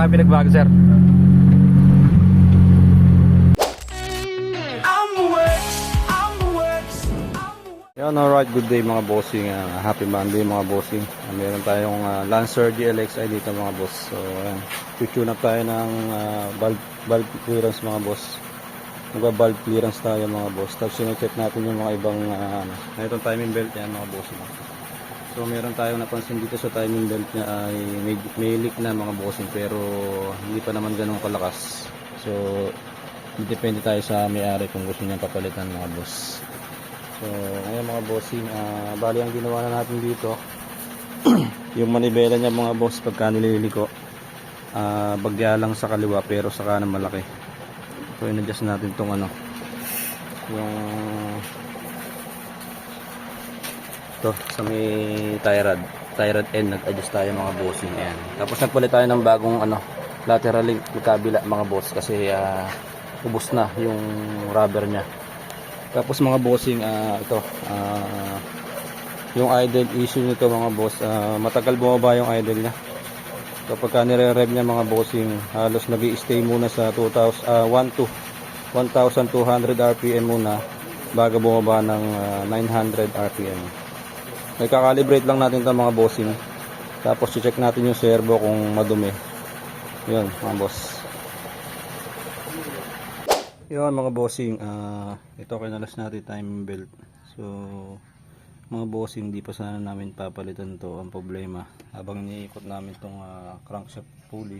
pinagbago, sir? Yan, alright, good day mga bossing. Happy Monday mga bossing. Meron tayong Lancer GLXI dito mga boss. So ayan, tune up tayo ng valve clearance mga boss. Magba-valve clearance tayo mga boss. Tapos sinecheck natin yung mga ibang itong timing belt yan mga bossing. So meron tayong napansin dito sa timing belt niya ay may leak na mga bossing, pero hindi pa naman ganun kalakas. So depende tayo sa may-ari kung gusto niya papalitan mga boss. So ngayon mga bossing, bali ang ginawa na natin dito yung manibela niya mga boss pagka nililiko, bagya lang sa kaliwa pero sa kanan malaki. So in-adjust natin tong yung to sa may tie rod end, nag-adjust tayo mga bossing. Ayan. Tapos nagpalit tayo ng bagong lateral link kabila mga boss kasi ubos na yung rubber niya. Tapos mga bossing, yung idle issue nito mga boss, matagal bumaba yung idle niya. So pagka nire-rev niya mga bossing, halos nag-i-stay muna sa 1200 RPM muna bago bumaba ng 900 RPM. Nagka-calibrate lang natin ito mga bossing. Tapos check natin yung servo kung madumi. Yun mga boss. Yun mga bossing, ito kinalas natin timing belt. So mga bossing, hindi pa sana namin papalitan to. Ang problema, habang iniikot namin tong crankshaft pulley,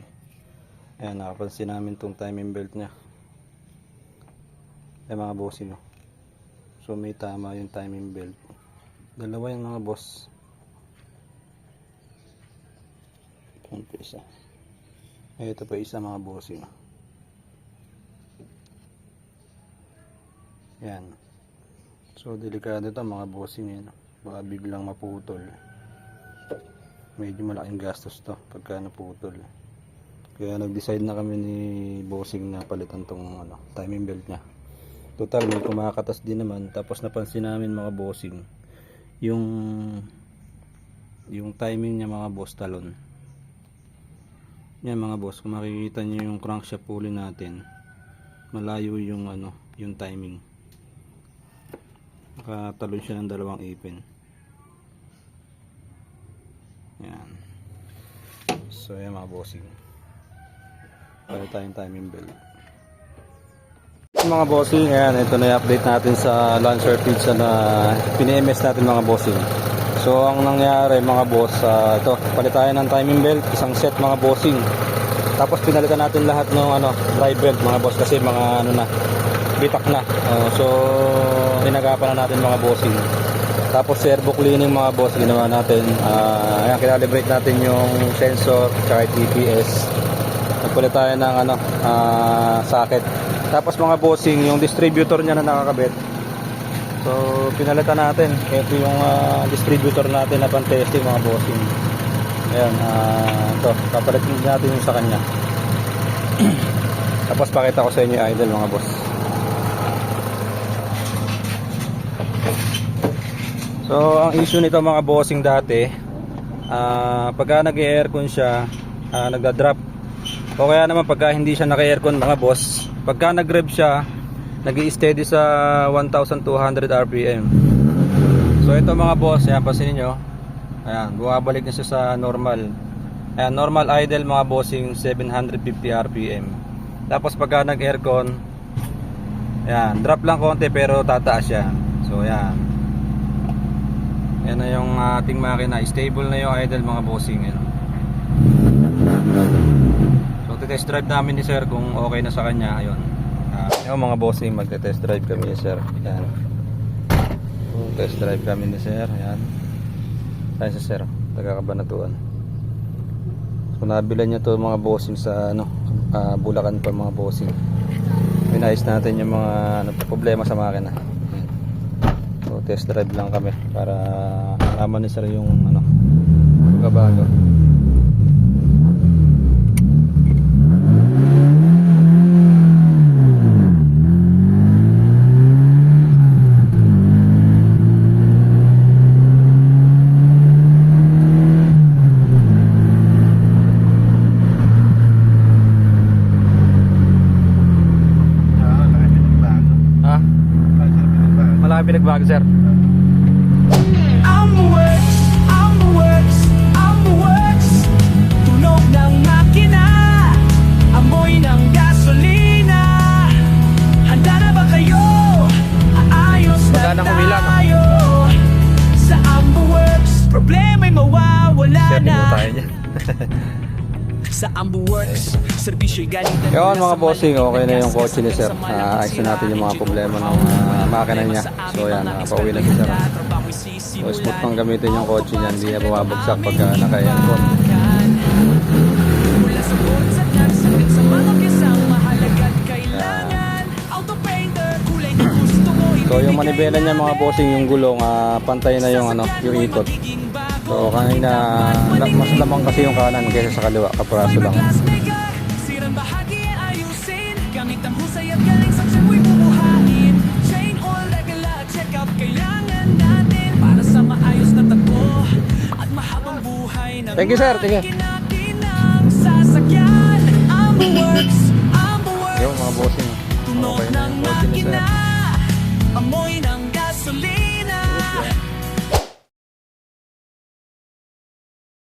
ayan, nakapansin namin tong timing belt nya. Ayan mga bossing, so may tama yung timing belt. Dalawa yung mga boss. Isa. Ito pa isa mga bossing. Yan. So delikado ito mga bossing yan. Baka biglang maputol. Medyo malaking gastos to pagka naputol. Kaya nag-decide na kami ni bossing na palitan tong timing belt nya. Total may kumakatas din naman. Tapos napansin namin mga bossing, yung timing niya mga boss, talon. Yan mga boss, kung makikita niyo yung crankshaft pulley natin, malayo yung yung timing. Nakatalon siya ng dalawang ipin. Yan. So yan mga bossing, para tayong timing belt. Mga bossing, ayan, ito na i-update natin sa Lancer pizza na pini-MS natin mga bossing. So ang nangyari mga boss, ito, palit tayo ng timing belt, isang set mga bossing. Tapos pinalitan natin lahat ng drive belt mga boss kasi mga na bitak na. So inagapan na natin mga bossing. Tapos servo cleaning mga boss ginawa natin. Ayan, kinalibrate natin yung sensor at GPS. Nagpalit tayo ng socket. Tapos mga bossing, yung distributor niya na nakakabit, so pinalitan natin. Ito yung distributor natin na pan-testing mga bossing. Ayan, ito, papalitin natin yung sa kanya. Tapos pakita ko sa inyo yung idle mga boss. So ang issue nito mga bossing dati, pagka nag-aircon siya, nagda-drop. O kaya naman pagka hindi siya naka-aircon mga boss, pagka nag-rev siya, nag-i-steady sa 1200 RPM. So ito mga boss, ayan, pansinin nyo, ayan, bumabalik na siya sa normal. Ayan, normal idle mga bossing 750 RPM. Tapos pagka nag-aircon, ayan, drop lang konti pero tataas siya. So ayan, yan na yung ating makina, stable na yung idle mga bossing. So test drive namin ni sir kung okay na sa kanya. Ayun, yung mga bossing, magte-test drive kami ni sir. Ayan, test drive kami ni sir. Ayan, tayo sa sir, taga Kabanatuan. So nabila niya to mga bossing sa Bulacan pa mga bossing. Pinayos natin yung mga problema sa makina. So test drive lang kami para malaman ni sir yung kabago. bago sir. I'm the works, I'm the works, I'm the works. Tunog ng makina, amoy ng gasolina. Handa na ba kayo? Aayos na Maganda ng humila, no? tayo. Sa Ambo Works, problema'y mawawala Sir, di na. mo tayo dyan. Sa Ambo Works, serbisyo'y galing na Yun mula mga sa bossing, malaking okay na yung batas, kotse ni sir. kasama lang Ayos na natin yung mga sila, problema ng makina niya. So yan, pauwi na si sir. So smooth pang gamitin yung kotse niya, hindi niya bumabagsak pag naka-aircon. Mula sa boards at nagsakit sa mga piyesang mahalagat kailangan. Auto painter, kulay na gusto mo. So yung manibela niya mga bossing, yung gulong, pantay na yung yung ikot. So kanina, mas lamang kasi yung kanan kaysa sa kaliwa, kapraso lang. Sirang bahagi ayusin. Gamit ang husay at galing sa tiyan mo'y bubuhayin. Chain oil, regula, check out kailangan natin para sa maayos na takbo at mahabang buhay ng Thank you, sir. Thank you. makina ng sasakyan. Ambo Works, Ambo Works. Yung mga bossing,